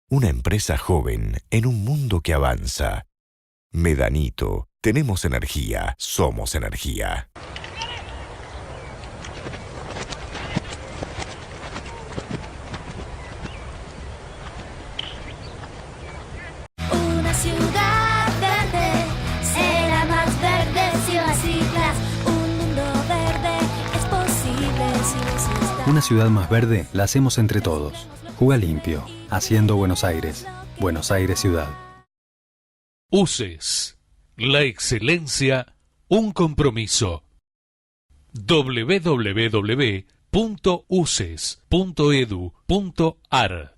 Una empresa joven en un mundo que avanza. Medanito, tenemos energía, somos energía. Una ciudad verde será más verde si las islas. Un mundo verde es posible si las islas. Una ciudad más verde la hacemos entre todos. Juga limpio, haciendo Buenos Aires. Buenos Aires Ciudad. UCES. La excelencia, un compromiso. www.uces.edu.ar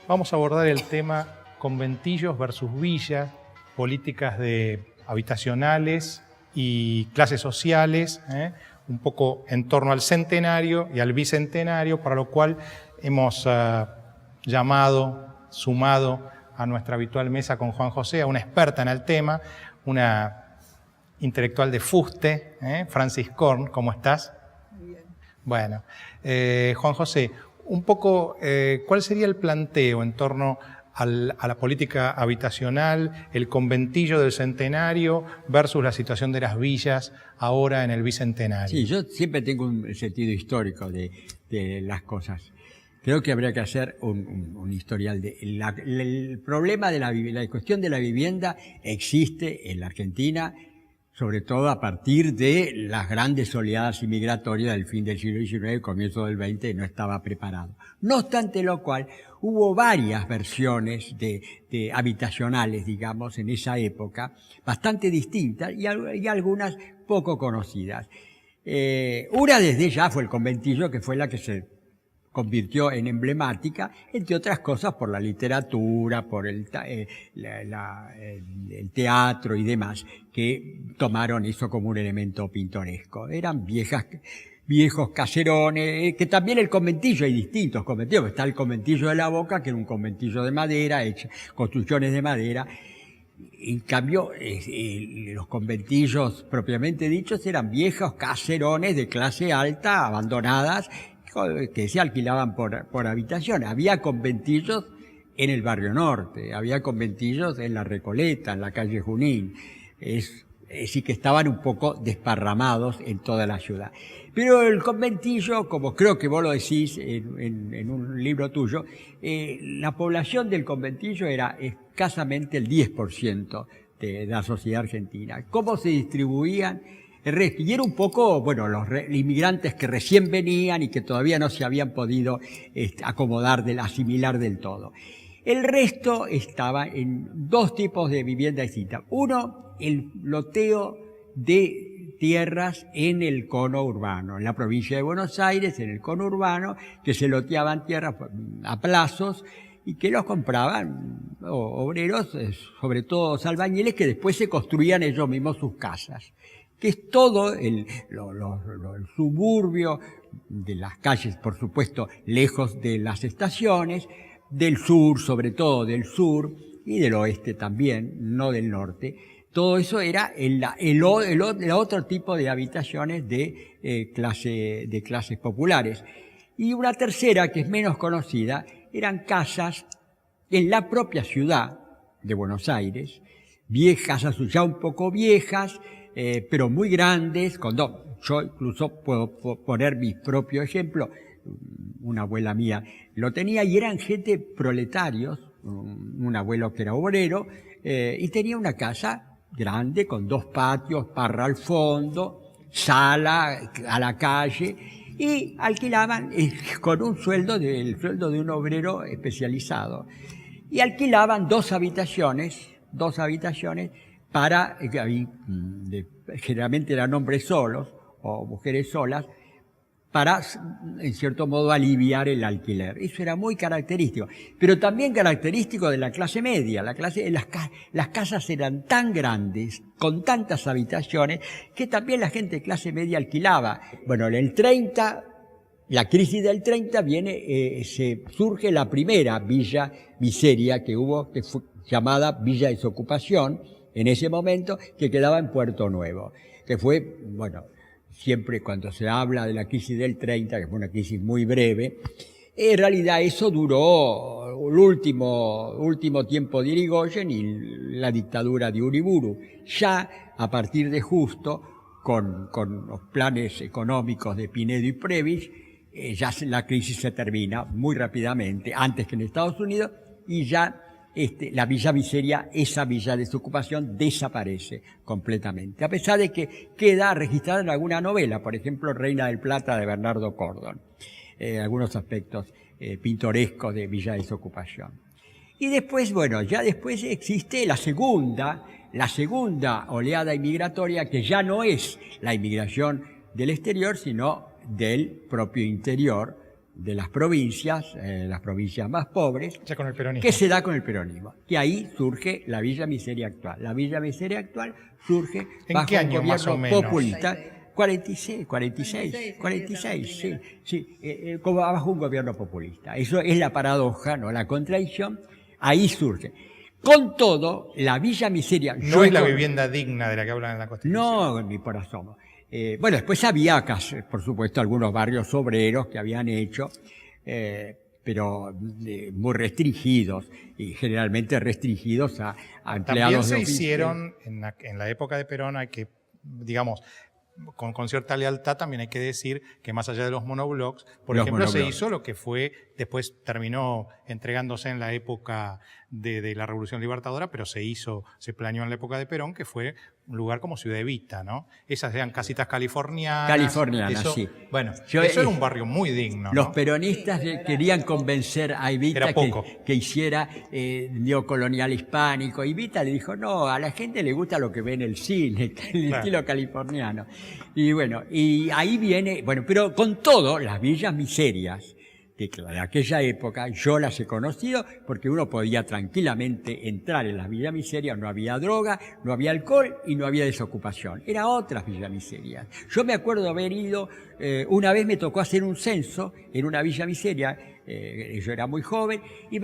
Vamos a abordar el tema conventillos versus villas, políticas habitacionales y clases sociales, un poco en torno al centenario y al bicentenario, para lo cual hemos sumado a nuestra habitual mesa con Juan José, a una experta en el tema, una intelectual de fuste, Francis Korn. ¿Cómo estás? Bien. Bueno, Juan José, un poco, ¿cuál sería el planteo en torno a la política habitacional, el conventillo del centenario versus la situación de las villas ahora en el bicentenario? Sí, yo siempre tengo un sentido histórico de las cosas. Creo que habría que hacer un historial el problema de la cuestión de la vivienda existe en la Argentina, sobre todo a partir de las grandes oleadas inmigratorias del fin del siglo XIX, comienzo del XX, no estaba preparado. No obstante lo cual, hubo varias versiones de habitacionales, digamos, en esa época, bastante distintas y algunas poco conocidas. Una desde ya fue el conventillo, que fue la que se convirtió en emblemática, entre otras cosas por la literatura, por el teatro y demás, que tomaron eso como un elemento pintoresco. Eran viejos caserones, que también el conventillo, hay distintos conventillos. Está el conventillo de la Boca, que era un conventillo de madera, construcciones de madera. En cambio, los conventillos propiamente dichos eran viejos caserones de clase alta, abandonadas, que se alquilaban por habitación. Había conventillos en el barrio norte, había conventillos en la Recoleta, en la calle Junín, sí que estaban un poco desparramados en toda la ciudad. Pero el conventillo, como creo que vos lo decís en un libro tuyo, la población del conventillo era escasamente el 10% de la sociedad argentina. ¿Cómo se distribuían? Y era un poco, bueno, los inmigrantes que recién venían y que todavía no se habían podido asimilar del todo. El resto estaba en dos tipos de vivienda distintas. Uno, el loteo de tierras en el cono urbano, en la provincia de Buenos Aires, en el cono urbano, que se loteaban tierras a plazos y que los compraban obreros, sobre todo albañiles, que después se construían ellos mismos sus casas. que es todo el suburbio de las calles, por supuesto, lejos de las estaciones, del sur, sobre todo del sur, y del oeste también, no del norte. Todo eso era el otro tipo de habitaciones de clases populares. Y una tercera, que es menos conocida, eran casas en la propia ciudad de Buenos Aires, casas ya un poco viejas, pero muy grandes. Yo incluso puedo poner mi propio ejemplo. Una abuela mía lo tenía y eran gente proletarios, un abuelo que era obrero, y tenía una casa grande con 2 patios, parra al fondo, sala a la calle, y alquilaban con un sueldo, el sueldo de un obrero especializado. Y alquilaban 2 habitaciones para, generalmente eran hombres solos o mujeres solas, para, en cierto modo, aliviar el alquiler. Eso era muy característico, pero también característico de la clase media. Las casas eran tan grandes, con tantas habitaciones, que también la gente de clase media alquilaba. Bueno, en el 30, la crisis del 30 surge la primera villa miseria que hubo, que fue llamada Villa Desocupación, en ese momento, que quedaba en Puerto Nuevo, que fue, bueno, siempre cuando se habla de la crisis del 30, que fue una crisis muy breve, en realidad eso duró el último tiempo de Irigoyen y la dictadura de Uriburu. Ya a partir de Justo, con los planes económicos de Pinedo y Previs, ya la crisis se termina muy rápidamente, antes que en Estados Unidos, y ya la villa miseria, esa villa de desocupación, desaparece completamente, a pesar de que queda registrada en alguna novela, por ejemplo, Reina del Plata de Bernardo Cordon, algunos aspectos pintorescos de villa de desocupación. Y después, bueno, ya después existe la segunda oleada inmigratoria, que ya no es la inmigración del exterior, sino del propio interior, de las provincias más pobres, ya con el peronismo, que se da con el peronismo, que ahí surge la Villa Miseria actual. La Villa Miseria actual surge bajo un gobierno populista, 46, como bajo un gobierno populista. Eso es la paradoja, no la contradicción, ahí surge. Con todo, la Villa Miseria... No es la vivienda digna de la que hablan en la Constitución. No, ni por asomo. Bueno, después había, por supuesto, algunos barrios obreros que habían hecho, pero muy restringidos, y generalmente restringidos a empleados de oficio. También se hicieron, en la época de Perón, hay que, digamos, con cierta lealtad también hay que decir que más allá de los monoblocks, por ejemplo, se hizo lo que fue, después terminó entregándose en la época de la Revolución Libertadora, pero se planeó en la época de Perón, que fue un lugar como Ciudad Evita, ¿no? Esas eran casitas californianas. Sí. Bueno, eso era un barrio muy digno, Los ¿no? peronistas querían convencer a Evita que hiciera neocolonial hispánico. Evita le dijo, no, a la gente le gusta lo que ve en el cine, el estilo californiano. Y bueno, y ahí viene, bueno, pero con todo, las villas miserias de aquella época, yo las he conocido porque uno podía tranquilamente entrar en las villas miserias, no había droga, no había alcohol y no había desocupación. Era otras villas miserias. Yo me acuerdo de haber ido, una vez me tocó hacer un censo en una villa miseria, yo era muy joven, y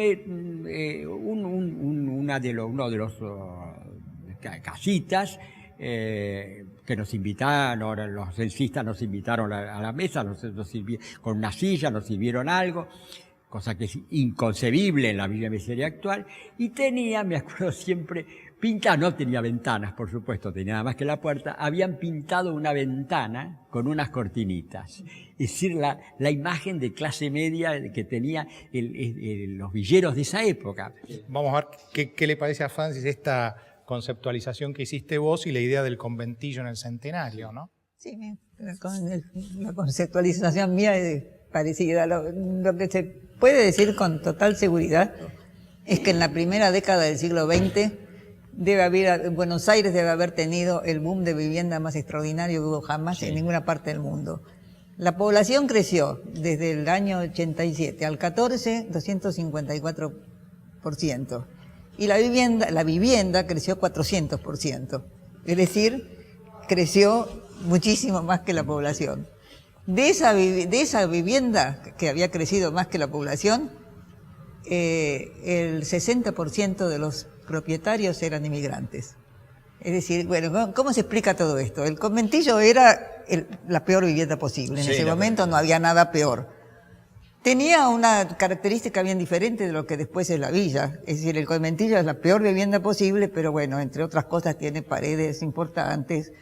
uno de los casitas, que nos invitaron, los censistas nos invitaron a la mesa, con una silla nos sirvieron algo, cosa que es inconcebible en la Villa Miseria actual, y tenía, me acuerdo siempre, pintado, no tenía ventanas, por supuesto, tenía nada más que la puerta, habían pintado una ventana con unas cortinitas. Es decir, la imagen de clase media que tenía los villeros de esa época. Vamos a ver qué le parece a Francis esta conceptualización que hiciste vos y la idea del conventillo en el centenario, ¿no? Sí, la conceptualización mía es parecida. Lo que se puede decir con total seguridad es que en la primera década del siglo XX Buenos Aires debe haber tenido el boom de vivienda más extraordinario que hubo jamás en ninguna parte del mundo. La población creció desde el año 87 al 14, 254%. Y la vivienda creció 400%. Es decir, creció muchísimo más que la población. De esa vivienda que había crecido más que la población, el 60% de los propietarios eran inmigrantes. Es decir, bueno, ¿cómo se explica todo esto? El conventillo era la peor vivienda posible. En ese momento no había nada peor. Tenía una característica bien diferente de lo que después es la villa. Es decir, el conventillo es la peor vivienda posible, pero bueno, entre otras cosas tiene paredes importantes.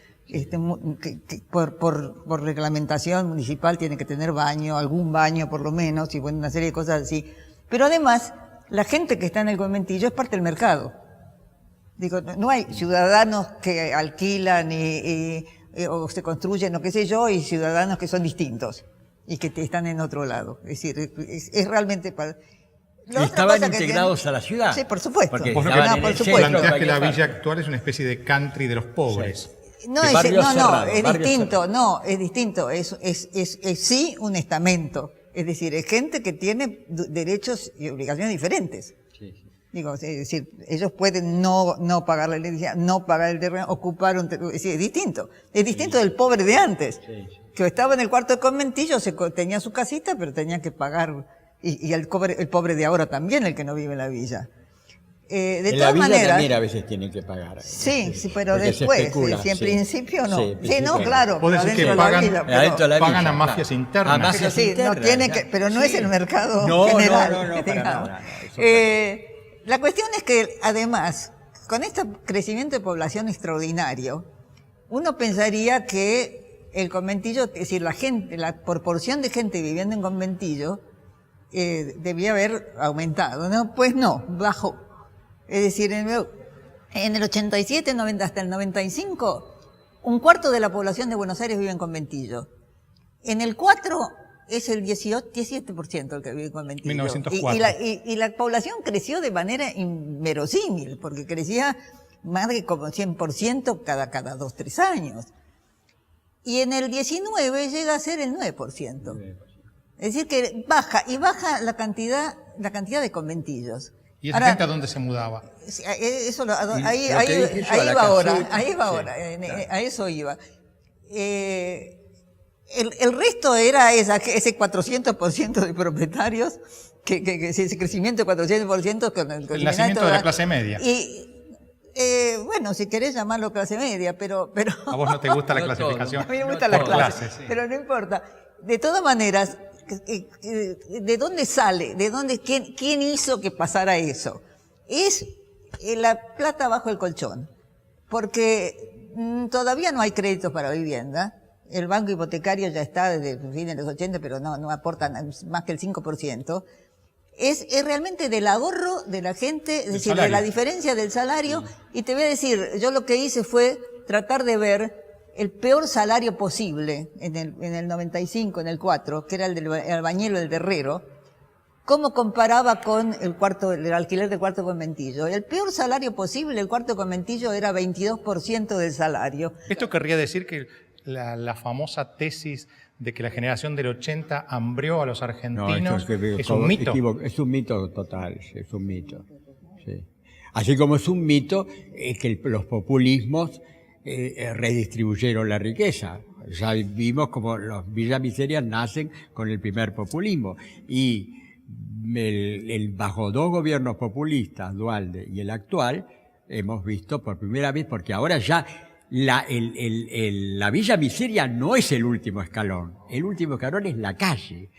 Por reglamentación municipal tiene que tener baño, algún baño por lo menos, y bueno, una serie de cosas así. Pero además, la gente que está en el conventillo es parte del mercado. Digo, no hay ciudadanos que alquilan o se construyen o qué sé yo, y ciudadanos que son distintos y que están en otro lado. Es decir, es realmente para... Estaban integrados a la ciudad. Sí, por supuesto. Porque Vos lo que estaban en el centro, planteás que la cualquier villa parte. actual es una especie de country de los pobres. Sí. No, De es, barrio no, cerrado, es barrio distinto, cerrado. no, es distinto. Es sí un estamento. Es decir, es gente que tiene derechos y obligaciones diferentes. Sí, sí. Digo, es decir, ellos pueden no pagar la electricidad, no pagar el terreno, ocupar un terreno. Es decir, es distinto. Es distinto del pobre de antes. Sí, sí. Que estaba en el cuarto de conventillo, tenía su casita, pero tenía que pagar. Y el pobre de ahora también, el que no vive en la villa. De En la todas villa maneras. también a veces tienen que pagar. Sí, pero Porque se después, especula, si en sí. principio no. Sí, Sí, en principio no, no. claro. Vos pero decís que adentro de la pagan- villa, pero- Adentro de la pagan villa, a mafias claro. internas. A mafias Sí, internas, no tiene claro. que, pero no Sí. es el mercado No, general. no, para digamos. nada, es otra La cuestión es que, además, con este crecimiento de población extraordinario, uno pensaría que el conventillo, es decir, la proporción de gente viviendo en conventillo debía haber aumentado, ¿no? Pues no, bajó. Es decir, en el 87, 90, hasta el 95, un cuarto de la población de Buenos Aires vive en conventillo. En el 4 es el 17% el que vive en conventillo. 1904. Y la población creció de manera inverosímil, porque crecía más de como 100% cada 2, 3 años. Y en el 19 llega a ser el 9%. Es decir, que baja la cantidad de conventillos. ¿Y esa Ahora, gente a dónde se mudaba? eso ahí lo que dije yo, a la iba ahora, Casucha, ahí va sí, ahora, claro. a eso iba. El resto era ese 400% de propietarios, que ese crecimiento de 400% con el nacimiento de la clase media. Y, bueno, si querés llamarlo clase media, pero ¿A vos no te gusta la No clasificación? a mí me gusta Por la clase, clases, sí. pero no importa. De todas maneras, ¿de dónde sale? ¿Quién hizo que pasara eso? Es la plata bajo el colchón. Porque todavía no hay créditos para vivienda. El banco hipotecario ya está desde fines de los 80, pero no aporta más que el 5%. Es realmente del ahorro de la gente, es decir, de la diferencia del salario. Y te voy a decir, yo lo que hice fue tratar de ver el peor salario posible en el 95, en el 4, que era el del albañil o el de herrero, cómo comparaba con el alquiler del cuarto conventillo. El peor salario posible, el cuarto conventillo, era 22% del salario. Esto querría decir que la famosa tesis de que la generación del 80 hambrió a los argentinos es un mito. Es un mito total, es un mito. Sí. Así como es un mito que los populismos redistribuyeron la riqueza. Ya vimos como los villamicerias nacen con el primer populismo. Y bajo 2 gobiernos populistas, Duhalde y el actual, hemos visto por primera vez, porque ahora ya la Villa Miseria no es el último escalón es la calle.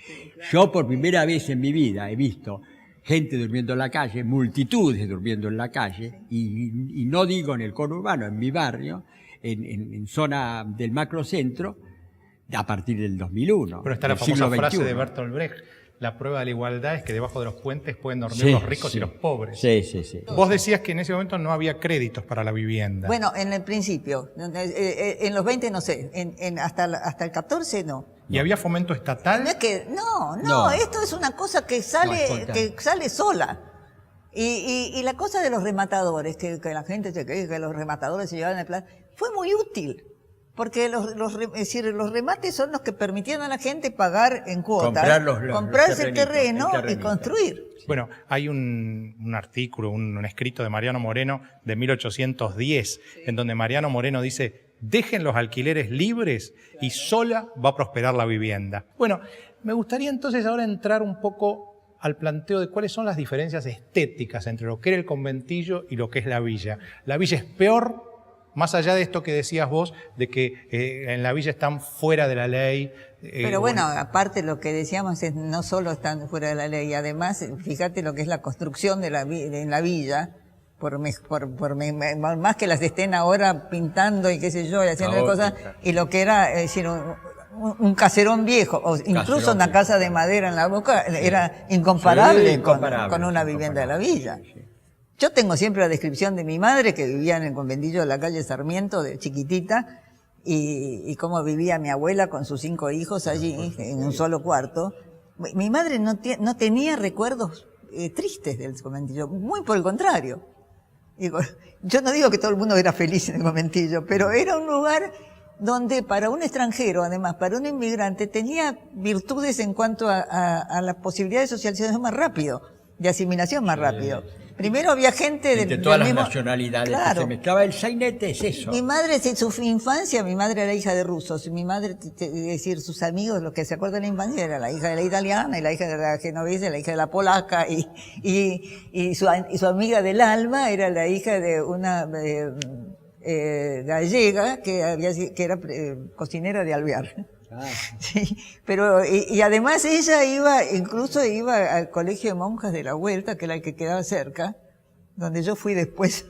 Yo por primera vez en mi vida he visto gente durmiendo en la calle, multitudes durmiendo en la calle, y no digo en el conurbano, en mi barrio, en zona del macrocentro, a partir del 2001. Pero está la del siglo famosa frase XXI. de Bertolt Brecht: la prueba de la igualdad es que debajo de los puentes pueden dormir Sí, los ricos sí. y los pobres. Sí, sí, sí. Vos decías que en ese momento no había créditos para la vivienda. Bueno, en el principio, en los 20 no sé, hasta el 14 no. ¿Y había fomento estatal? No es que, No. esto es una cosa que No, sale, es contrario. que sale sola. Y la cosa de los rematadores, que la gente se cree que los rematadores se llevaban el plan, fue muy útil. Porque es decir, los remates son los que permitían a la gente pagar en cuotas, comprarse el terreno y construir. Bueno, hay un artículo, un escrito de Mariano Moreno de 1810, en donde Mariano Moreno dice: dejen los alquileres libres y sola va a prosperar la vivienda. Bueno, me gustaría entonces ahora entrar un poco al planteo de cuáles son las diferencias estéticas entre lo que era el conventillo y lo que es la villa. La villa es peor, más allá de esto que decías vos, de que en la villa están fuera de la ley. Pero bueno, aparte lo que decíamos es no solo están fuera de la ley, además, fíjate lo que es la construcción de en la villa, más que las estén ahora pintando y qué sé yo, y haciendo cosas, y lo que era, es decir, un caserón viejo, o incluso una casa de madera en la Boca, era incomparable, con una vivienda de la villa. Yo tengo siempre la descripción de mi madre, que vivía en el conventillo de la calle Sarmiento, de chiquitita, y cómo vivía mi abuela con sus 5 hijos allí, en un solo cuarto. Mi madre no tenía recuerdos tristes del conventillo, muy por el contrario. Digo, yo no digo que todo el mundo era feliz en el conventillo, pero era un lugar donde para un extranjero, además, para un inmigrante, tenía virtudes en cuanto a la posibilidad de socialización más rápido, de asimilación más rápido. Primero había gente de todas las nacionalidades, claro, que se mezclaba el sainete, es eso. Mi madre, en su infancia, mi madre era hija de rusos, mi madre, es decir, sus amigos, los que se acuerdan de la infancia, era la hija de la italiana, y la hija de la genovesa, la hija de la polaca, y su amiga del alma era la hija de una gallega que era cocinera de Alvear. Sí, pero y además ella incluso iba al colegio de monjas de la Vuelta, que era el que quedaba cerca, donde yo fui después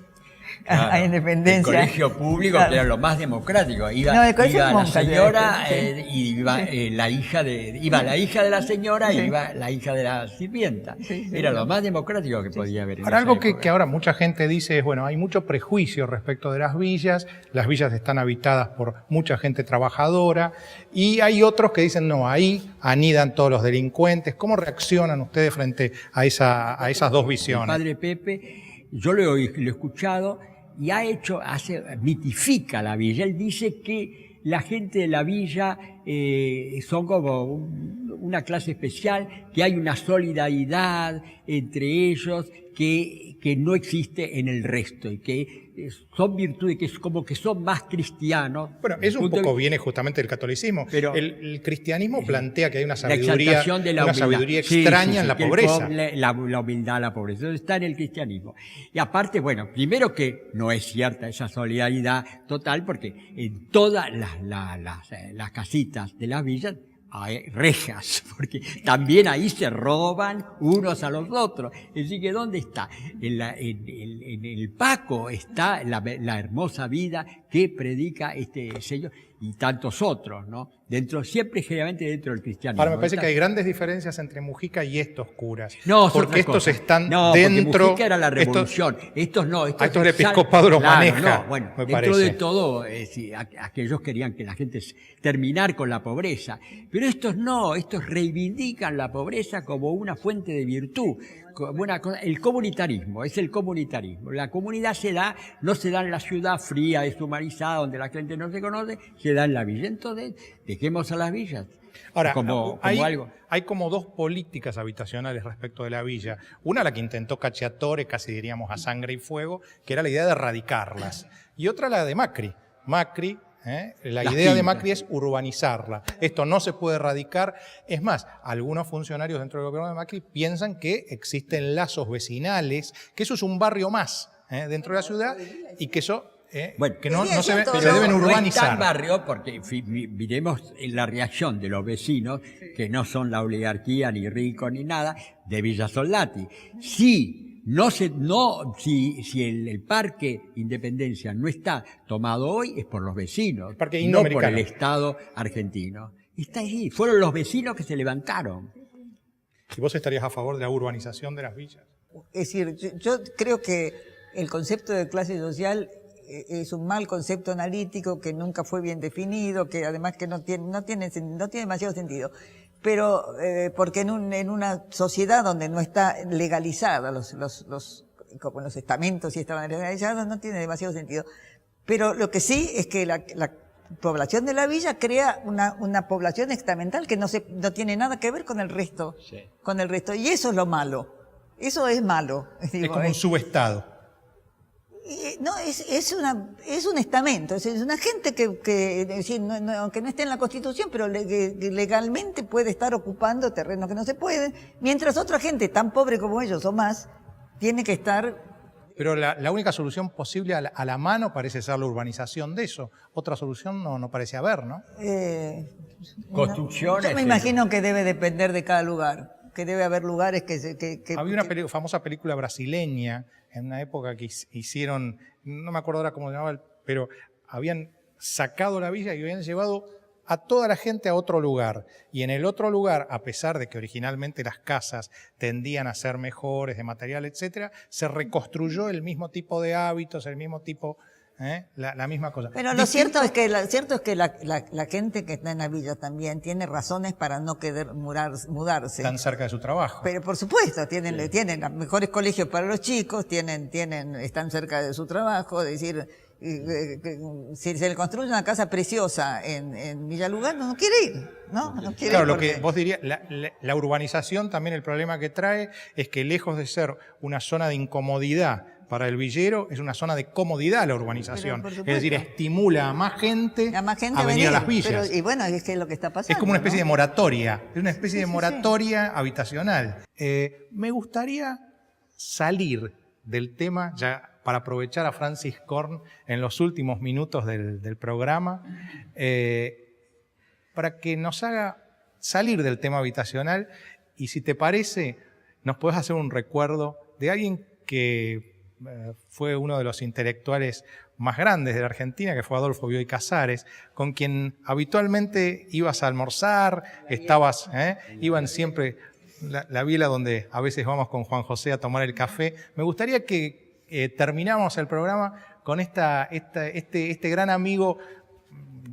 a Independencia. El colegio público, claro, que era lo más democrático. Iba la señora y iba la hija de la señora, sí, y iba la hija de la sirvienta. Sí, era lo más democrático que podía haber. Ahora, algo que ahora mucha gente dice es, bueno, hay mucho prejuicio respecto de las villas están habitadas por mucha gente trabajadora, y hay otros que dicen, no, ahí anidan todos los delincuentes. ¿Cómo reaccionan ustedes frente a esas dos visiones? El padre Pepe, yo lo he escuchado, y mitifica la villa. Él dice que la gente de la villa son como una clase especial, que hay una solidaridad entre ellos que no existe en el resto, y que son virtudes que es como que son más cristianos. Bueno, eso un poco viene justamente del catolicismo, pero el cristianismo plantea que hay una sabiduría, extraña en la pobreza. La humildad, la pobreza, eso está en el cristianismo. Y aparte, bueno, primero que no es cierta esa solidaridad total, porque en todas las casitas de las villas hay rejas, porque también ahí se roban unos a los otros. Es decir, que ¿dónde está? En el Paco está la hermosa vida que predica este señor y tantos otros, ¿no? Siempre generalmente dentro del cristianismo. Ahora, me parece que hay grandes diferencias entre Mujica y estos curas. No, porque estos están dentro. Porque Mujica era la revolución. Estos no. Estos el episcopado los maneja. No, bueno, me dentro parece. de todo, aquellos querían que la gente terminar con la pobreza. Pero estos no, estos reivindican la pobreza como una fuente de virtud. El comunitarismo, es el comunitarismo. La comunidad no se da en la ciudad fría, deshumanizada, donde la gente no se conoce, se da en la villa. Entonces, dejemos a las villas. Ahora, algo. Hay como dos políticas habitacionales respecto de la villa. Una, la que intentó Cacciatore, casi diríamos a sangre y fuego, que era la idea de erradicarlas. Y otra, la de Macri. La idea de Macri es urbanizarla. Esto no se puede erradicar. Es más, algunos funcionarios dentro del gobierno de Macri piensan que existen lazos vecinales, que eso es un barrio más dentro de la ciudad, y que eso que no se deben urbanizar. No es tan barrio, porque miremos la reacción de los vecinos, que no son la oligarquía, ni ricos, ni nada, de Villa Soldati. Si el Parque Independencia no está tomado hoy, es por los vecinos, no por el Estado argentino. Está ahí, fueron los vecinos que se levantaron. ¿Y vos estarías a favor de la urbanización de las villas? Es decir, yo creo que el concepto de clase social es un mal concepto analítico, que nunca fue bien definido, que además que no tiene demasiado sentido. Pero porque en una sociedad donde no está legalizada como los estamentos sí estaban legalizados, no tiene demasiado sentido. Pero lo que sí es que la población de la villa crea una población estamental que no tiene nada que ver con el resto. Sí. Con el resto. Y eso es lo malo. Eso es malo. Es como un subestado. No, es un estamento, es una gente que es decir, aunque no esté en la Constitución, pero que legalmente puede estar ocupando terrenos que no se pueden, mientras otra gente tan pobre como ellos o más tiene que estar... Pero la única solución posible a la mano parece ser la urbanización de eso. Otra solución no parece haber, ¿no? Construcciones. Yo me imagino que debe depender de cada lugar, que debe haber lugares que Había una famosa película brasileña en una época que hicieron, no me acuerdo ahora cómo se llamaba, pero habían sacado la villa y habían llevado a toda la gente a otro lugar. Y en el otro lugar, a pesar de que originalmente las casas tendían a ser mejores, de material, etcétera, se reconstruyó el mismo tipo de hábitos, el mismo tipo, la misma cosa. Pero lo cierto es que la gente que está en la villa también tiene razones para no querer mudarse. Tan cerca de su trabajo. Pero por supuesto, tienen los mejores colegios para los chicos, están cerca de su trabajo, es decir, si se le construye una casa preciosa en Villa Lugano, no quiere ir, ¿no? No quiere Claro, ir lo que vos dirías, la urbanización también el problema que trae es que lejos de ser una zona de incomodidad para el villero, es una zona de comodidad la urbanización. Pero, es decir, estimula a más gente a venir a las villas. Y bueno, es que es lo que está pasando. Es como una especie ¿no? de moratoria, es una especie de moratoria habitacional. Me gustaría salir del tema, ya para aprovechar a Francis Korn en los últimos minutos del programa, para que nos haga salir del tema habitacional y si te parece, nos podés hacer un recuerdo de alguien que fue uno de los intelectuales más grandes de la Argentina, que fue Adolfo Bioy Casares, con quien habitualmente ibas a almorzar, iban siempre la vila donde a veces vamos con Juan José a tomar el café. Me gustaría que terminamos el programa con este gran amigo.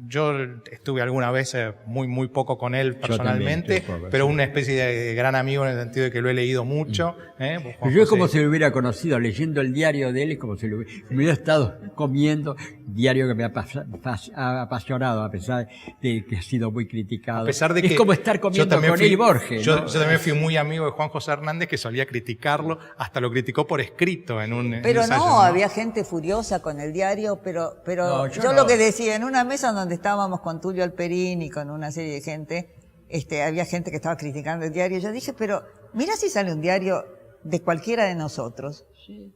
Yo estuve alguna vez muy poco con él personalmente, también, pero una especie de gran amigo en el sentido de que lo he leído mucho. Yo es como si lo hubiera conocido, leyendo el diario de él, es como si me hubiera estado comiendo, diario que me ha apasionado, a pesar de que ha sido muy criticado. A pesar de es que como estar comiendo con él y Borges. Yo ¿no? también fui muy amigo de Juan José Hernández, que solía criticarlo, hasta lo criticó por escrito en un Pero ensayo, no, había gente furiosa con el diario, pero No, yo no. lo que decía, en una mesa donde estábamos con Tulio Alperín y con una serie de gente, había gente que estaba criticando el diario. Yo dije, pero mira si sale un diario de cualquiera de nosotros. Sí.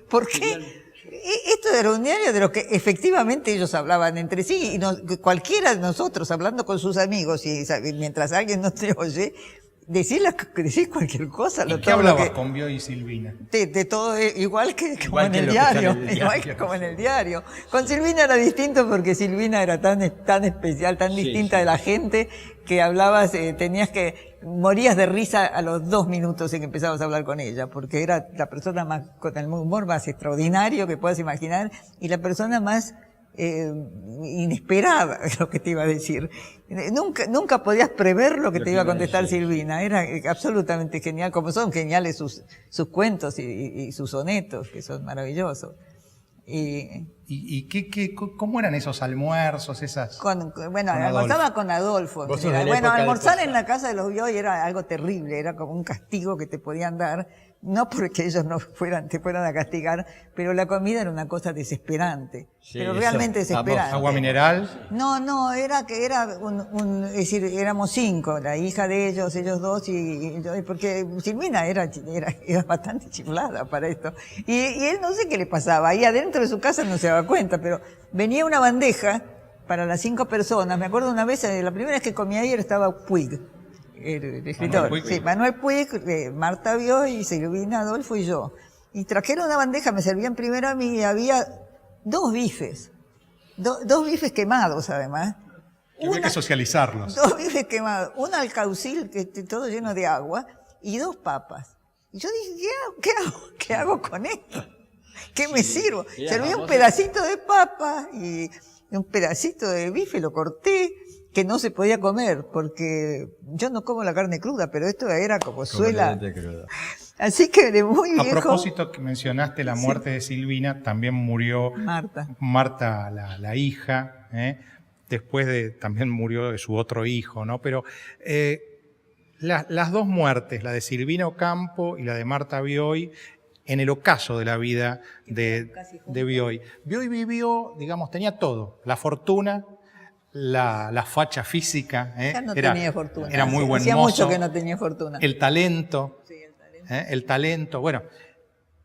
¿Por qué? Esto era un diario de lo que efectivamente ellos hablaban entre sí, y cualquiera de nosotros hablando con sus amigos, y mientras alguien no te oye, decir cualquier cosa. ¿Y qué hablabas con Bioy y Silvina? De todo, igual que como en que el lo que sale diario, en el diario. igual que como en el diario. Con Silvina era distinto porque Silvina era tan especial, tan distinta de la gente, que hablabas, morías de risa a los 2 minutos en que empezabas a hablar con ella, porque era la persona más, con el humor más extraordinario que puedas imaginar, y la persona más inesperada, es lo que te iba a decir. Nunca podías prever lo que te iba a contestar Silvina. Era absolutamente genial, como son geniales sus cuentos y sus sonetos, que son maravillosos. ¿Y cómo eran esos almuerzos, esas? Almorzaba con Adolfo. Vos sos de la época de Almorzar cosas. en la casa de los Bioy era algo terrible, era como un castigo que te podían dar, no porque ellos te fueran a castigar, pero la comida era una cosa desesperante, Sí, pero eso, realmente desesperante. ¿Agua mineral? No, era es decir, éramos 5, la hija de ellos 2 y yo, porque Silvina era bastante chiflada para esto. Y él no sé qué le pasaba, ahí adentro de su casa no se daba cuenta, pero venía una bandeja para las 5 personas. Me acuerdo una vez, la primera vez que comí ayer estaba Puig, el escritor. Manuel Puig. Sí, Manuel Puig, Marta Bioy, Silvina, Adolfo y yo. Y trajeron una bandeja, me servían primero a mí, y había 2 bifes. 2 bifes quemados, además. Había que socializarlos. 2 bifes quemados. Un alcaucil, todo lleno de agua, y 2 papas. Y yo dije, ¿qué hago con esto? ¿Qué me sirvo? Serví un pedacito de papa y un pedacito de bife, lo corté, que no se podía comer, porque yo no como la carne cruda, pero esto era como suela. Así que de muy viejo... A propósito que mencionaste la muerte de Silvina, también murió Marta, la hija, después también murió de su otro hijo, ¿no? Pero las 2 muertes, la de Silvina Ocampo y la de Marta Bioy, en el ocaso de la vida de Bioy. Bioy vivió, digamos, tenía todo, la fortuna, la facha física, Ya no tenía fortuna. Era muy buen Hacía mozo, mucho que no tenía fortuna. el talento, Sí, el talento. el talento, bueno.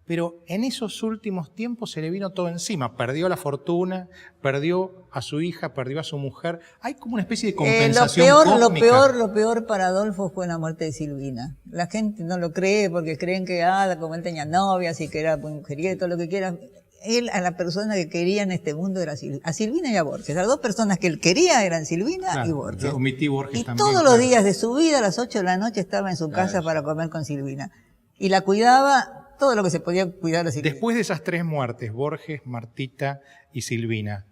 Pero en esos últimos tiempos se le vino todo encima. Perdió la fortuna, perdió a su hija, perdió a su mujer. Hay como una especie de compensación cósmica. Lo peor para Adolfo fue la muerte de Silvina. La gente no lo cree porque creen que, como él tenía novias y que era muy mujeriego y todo lo que quiera. Él, a la persona que quería en este mundo era a Silvina y a Borges. Las dos personas que él quería eran Silvina y Borges. Yo omití Borges Y también, todos los días de su vida, a las 8 de la noche, estaba en su casa para comer con Silvina. Y la cuidaba todo lo que se podía cuidar a Silvina. Después de esas tres muertes, Borges, Martita y Silvina,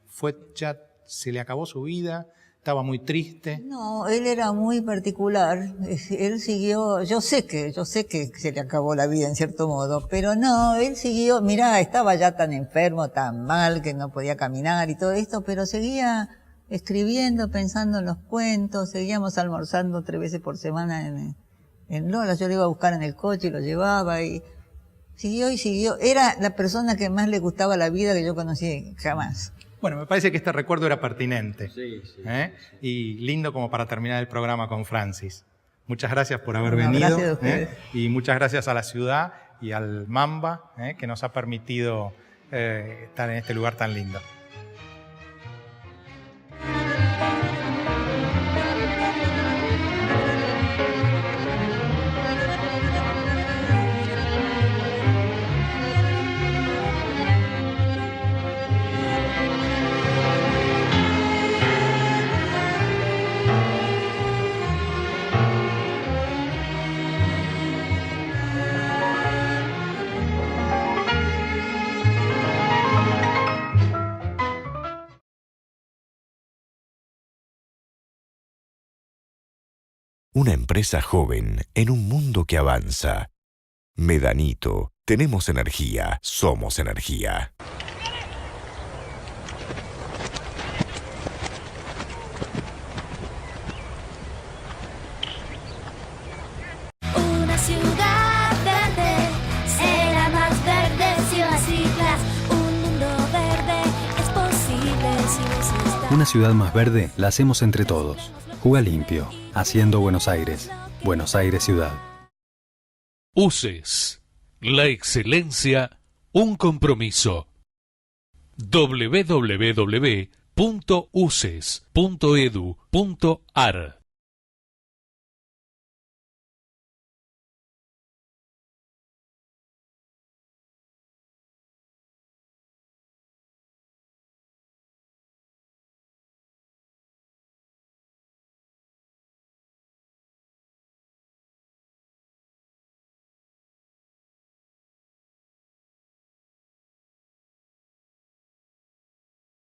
ya se le acabó su vida, estaba muy triste. No, él era muy particular. Él siguió, yo sé que se le acabó la vida en cierto modo, pero no, él siguió, mirá, estaba ya tan enfermo, tan mal, que no podía caminar y todo esto, pero seguía escribiendo, pensando en los cuentos, seguíamos almorzando 3 veces por semana en Lola. Yo lo iba a buscar en el coche y lo llevaba y siguió y siguió. Era la persona que más le gustaba la vida que yo conocí jamás. Bueno, me parece que este recuerdo era pertinente. Sí. Y lindo como para terminar el programa con Francis. Muchas gracias por haber No, venido. gracias a ustedes. Y muchas gracias a la ciudad y al Mamba, que nos ha permitido estar en este lugar tan lindo. Una empresa joven en un mundo que avanza. Medanito, tenemos energía, somos energía. Una ciudad verde será más verde si las siglas. Un mundo verde es posible si necesitas. Una ciudad más verde la hacemos entre todos. Juga limpio, haciendo Buenos Aires. Buenos Aires ciudad. UCES. La excelencia, un compromiso. www.uces.edu.ar